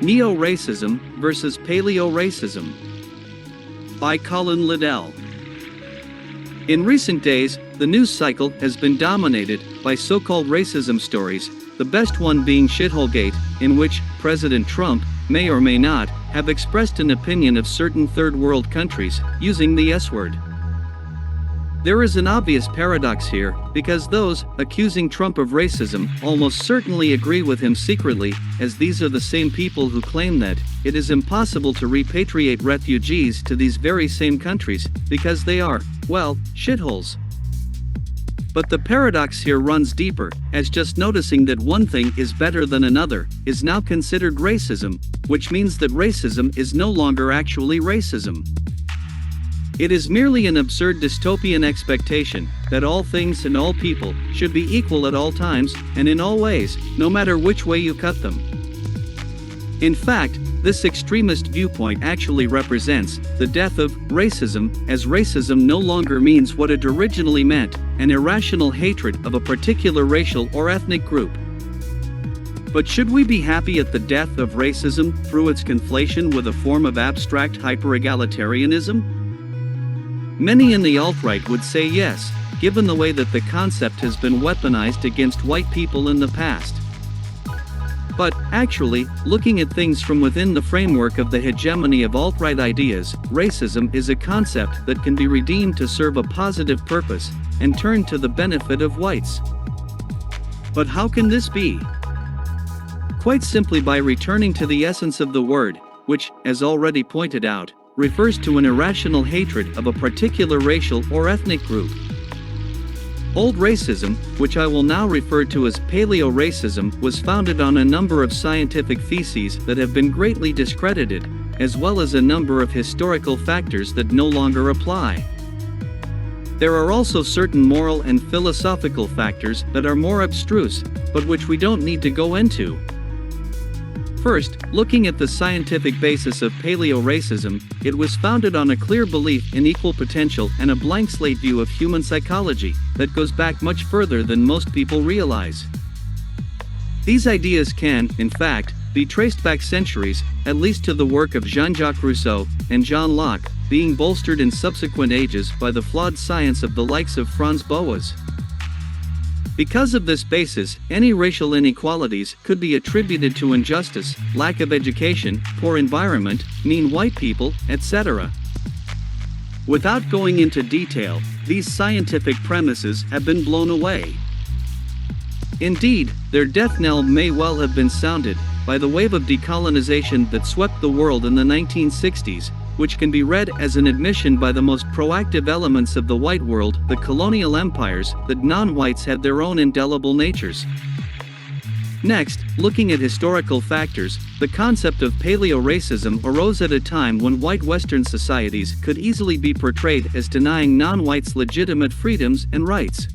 Neo-Racism versus Paleoaracism by Colin Liddell. In recent days, the news cycle has been dominated by so-called racism stories, the best one being Shitholegate, in which President Trump may or may not have expressed an opinion of certain third world countries using the S-word. There is an obvious paradox here, because those accusing Trump of racism almost certainly agree with him secretly, as these are the same people who claim that it is impossible to repatriate refugees to these very same countries, because they are, well, shitholes. But the paradox here runs deeper, as just noticing that one thing is better than another is now considered racism, which means that racism is no longer actually racism. It is merely an absurd dystopian expectation that all things and all people should be equal at all times and in all ways, no matter which way you cut them. In fact, this extremist viewpoint actually represents the death of racism, as racism no longer means what it originally meant, an irrational hatred of a particular racial or ethnic group. But should we be happy at the death of racism through its conflation with a form of abstract hyper-egalitarianism? Many in the alt-right would say yes, given the way that the concept has been weaponized against white people in the past. But, actually, looking at things from within the framework of the hegemony of alt-right ideas, racism is a concept that can be redeemed to serve a positive purpose, and turned to the benefit of whites. But how can this be? Quite simply by returning to the essence of the word, which, as already pointed out, refers to an irrational hatred of a particular racial or ethnic group. Old racism, which I will now refer to as Paleoaracism, was founded on a number of scientific theses that have been greatly discredited, as well as a number of historical factors that no longer apply. There are also certain moral and philosophical factors that are more abstruse, but which we don't need to go into. First, looking at the scientific basis of Paleoaracism, it was founded on a clear belief in equal potential and a blank slate view of human psychology that goes back much further than most people realize. These ideas can, in fact, be traced back centuries, at least to the work of Jean-Jacques Rousseau and John Locke, being bolstered in subsequent ages by the flawed science of the likes of Franz Boas. Because of this basis, any racial inequalities could be attributed to injustice, lack of education, poor environment, mean white people, etc. Without going into detail, these scientific premises have been blown away. Indeed, their death knell may well have been sounded by the wave of decolonization that swept the world in the 1960s, which can be read as an admission by the most proactive elements of the white world, the colonial empires, that non-whites had their own indelible natures. Next, looking at historical factors, the concept of Paleoaracism arose at a time when white Western societies could easily be portrayed as denying non-whites legitimate freedoms and rights.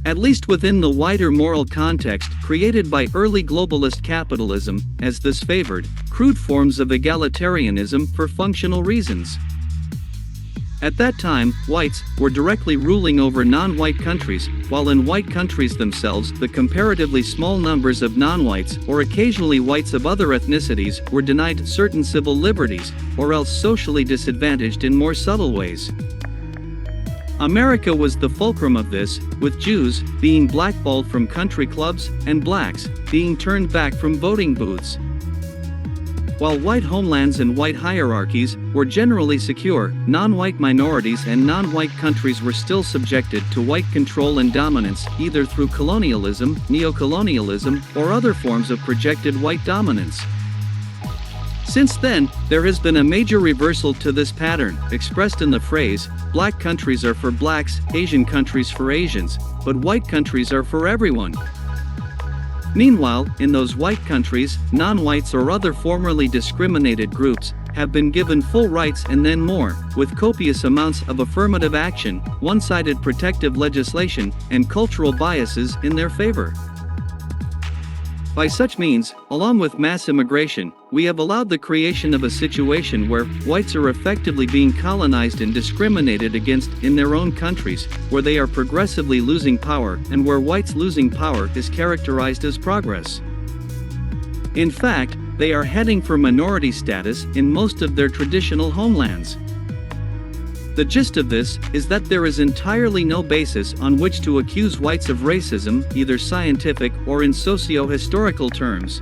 At least within the wider moral context created by early globalist capitalism, as this favored crude forms of egalitarianism for functional reasons. At that time, whites were directly ruling over non-white countries, while in white countries themselves the comparatively small numbers of non-whites or occasionally whites of other ethnicities were denied certain civil liberties, or else socially disadvantaged in more subtle ways. America was the fulcrum of this, with Jews being blackballed from country clubs and blacks being turned back from voting booths. While white homelands and white hierarchies were generally secure, non-white minorities and non-white countries were still subjected to white control and dominance, either through colonialism, neocolonialism, or other forms of projected white dominance. Since then, there has been a major reversal to this pattern, expressed in the phrase, black countries are for blacks, Asian countries for Asians, but white countries are for everyone. Meanwhile, in those white countries, non-whites or other formerly discriminated groups have been given full rights and then more, with copious amounts of affirmative action, one-sided protective legislation, and cultural biases in their favor. By such means, along with mass immigration, we have allowed the creation of a situation where whites are effectively being colonized and discriminated against in their own countries, where they are progressively losing power and where whites losing power is characterized as progress. In fact, they are heading for minority status in most of their traditional homelands. The gist of this is that there is entirely no basis on which to accuse whites of racism, either scientific or in socio-historical terms.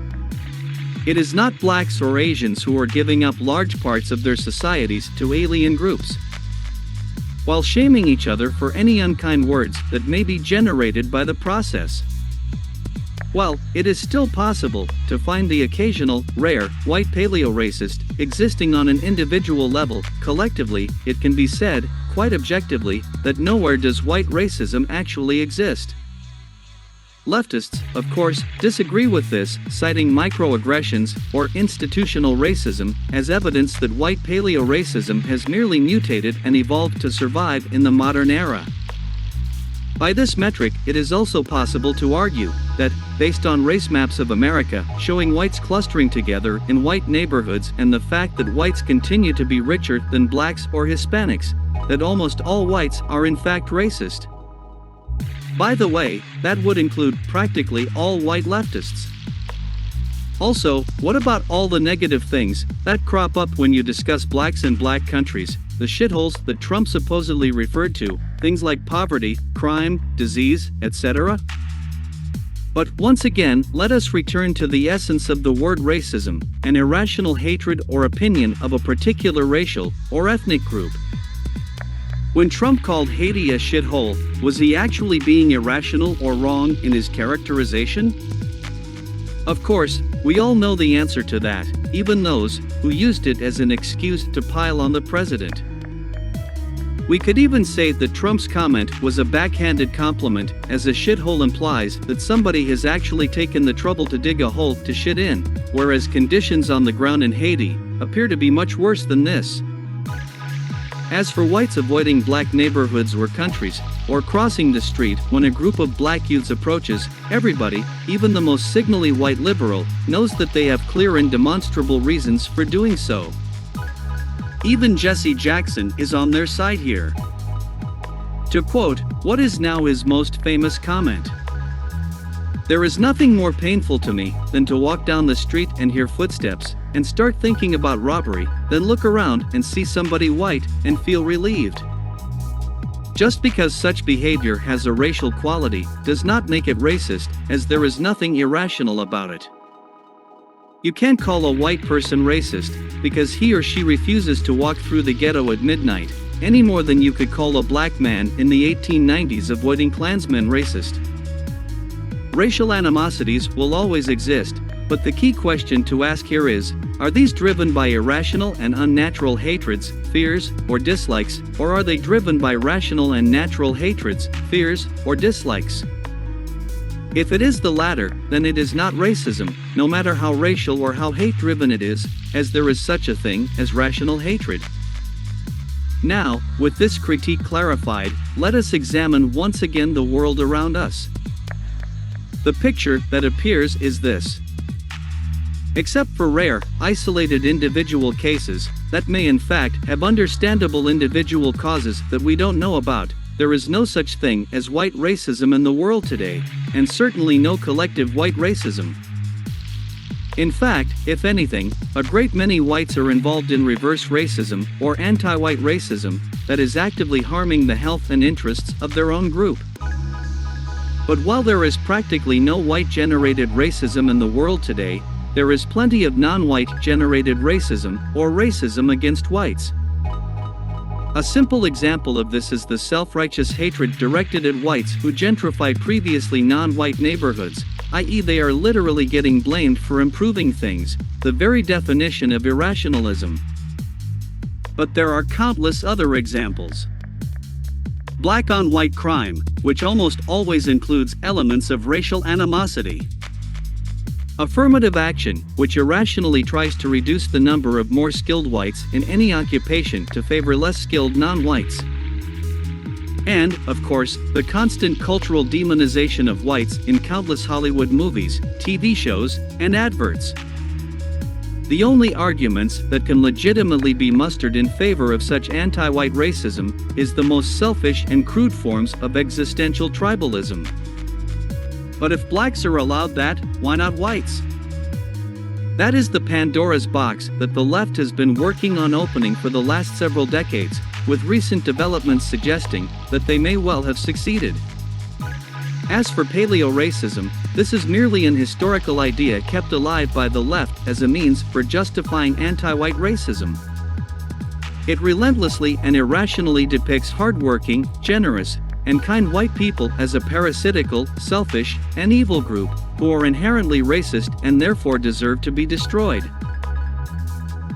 It is not blacks or Asians who are giving up large parts of their societies to alien groups, while shaming each other for any unkind words that may be generated by the process. While it is still possible to find the occasional, rare, white paleoracist existing on an individual level, collectively, it can be said, quite objectively, that nowhere does white racism actually exist. Leftists, of course, disagree with this, citing microaggressions, or institutional racism, as evidence that white paleoracism has merely mutated and evolved to survive in the modern era. By this metric, it is also possible to argue that, based on race maps of America showing whites clustering together in white neighborhoods and the fact that whites continue to be richer than blacks or Hispanics, that almost all whites are in fact racist. By the way, that would include practically all white leftists. Also, what about all the negative things that crop up when you discuss blacks in black countries, the shitholes that Trump supposedly referred to, things like poverty, crime, disease, etc.? But once again, let us return to the essence of the word racism, an irrational hatred or opinion of a particular racial or ethnic group. When Trump called Haiti a shithole, was he actually being irrational or wrong in his characterization? Of course, we all know the answer to that, even those who used it as an excuse to pile on the president. We could even say that Trump's comment was a backhanded compliment, as a shithole implies that somebody has actually taken the trouble to dig a hole to shit in, whereas conditions on the ground in Haiti appear to be much worse than this. As for whites avoiding black neighborhoods or countries, or crossing the street when a group of black youths approaches, everybody, even the most signally white liberal, knows that they have clear and demonstrable reasons for doing so. Even Jesse Jackson is on their side here. To quote what is now his most famous comment: "There is nothing more painful to me than to walk down the street and hear footsteps, and start thinking about robbery, then look around and see somebody white and feel relieved." Just because such behavior has a racial quality does not make it racist, as there is nothing irrational about it. You can't call a white person racist because he or she refuses to walk through the ghetto at midnight, any more than you could call a black man in the 1890s avoiding Klansmen racist. Racial animosities will always exist, but the key question to ask here is, are these driven by irrational and unnatural hatreds, fears, or dislikes, or are they driven by rational and natural hatreds, fears, or dislikes? If it is the latter, then it is not racism, no matter how racial or how hate-driven it is, as there is such a thing as rational hatred. Now, with this critique clarified, let us examine once again the world around us. The picture that appears is this. Except for rare, isolated individual cases that may in fact have understandable individual causes that we don't know about, there is no such thing as white racism in the world today, and certainly no collective white racism. In fact, if anything, a great many whites are involved in reverse racism or anti-white racism that is actively harming the health and interests of their own group. But while there is practically no white-generated racism in the world today, there is plenty of non-white generated racism or racism against whites. A simple example of this is the self-righteous hatred directed at whites who gentrify previously non-white neighborhoods, i.e. they are literally getting blamed for improving things, the very definition of irrationalism. But there are countless other examples. Black on white crime, which almost always includes elements of racial animosity. Affirmative action, which irrationally tries to reduce the number of more skilled whites in any occupation to favor less skilled non-whites. And, of course, the constant cultural demonization of whites in countless Hollywood movies, TV shows, and adverts. The only arguments that can legitimately be mustered in favor of such anti-white racism is the most selfish and crude forms of existential tribalism. But if blacks are allowed that, why not whites? That is the Pandora's box that the left has been working on opening for the last several decades, with recent developments suggesting that they may well have succeeded. As for paleoracism, this is merely an historical idea kept alive by the left as a means for justifying anti-white racism. It relentlessly and irrationally depicts hardworking, generous, and kind white people as a parasitical, selfish, and evil group, who are inherently racist and therefore deserve to be destroyed.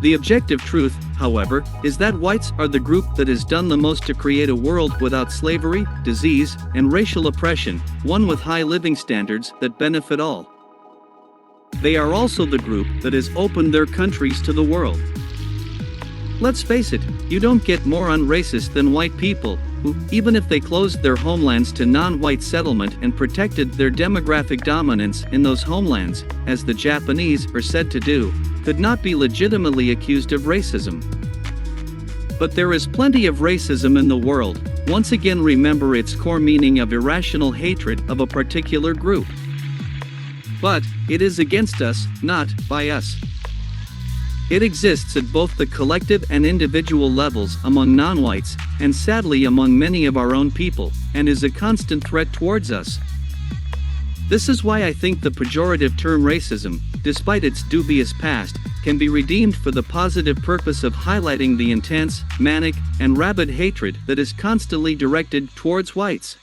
The objective truth, however, is that whites are the group that has done the most to create a world without slavery, disease, and racial oppression, one with high living standards that benefit all. They are also the group that has opened their countries to the world. Let's face it, you don't get more unracist than white people, who, even if they closed their homelands to non-white settlement and protected their demographic dominance in those homelands, as the Japanese are said to do, could not be legitimately accused of racism. But there is plenty of racism in the world. Once again, remember its core meaning of irrational hatred of a particular group. But it is against us, not by us. It exists at both the collective and individual levels among non-whites, and sadly among many of our own people, and is a constant threat towards us. This is why I think the pejorative term racism, despite its dubious past, can be redeemed for the positive purpose of highlighting the intense, manic, and rabid hatred that is constantly directed towards whites.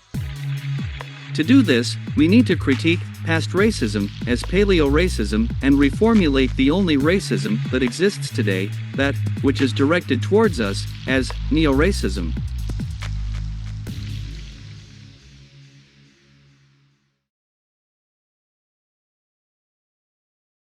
To do this, we need to critique past racism as paleoracism and reformulate the only racism that exists today, that which is directed towards us, as neo-racism.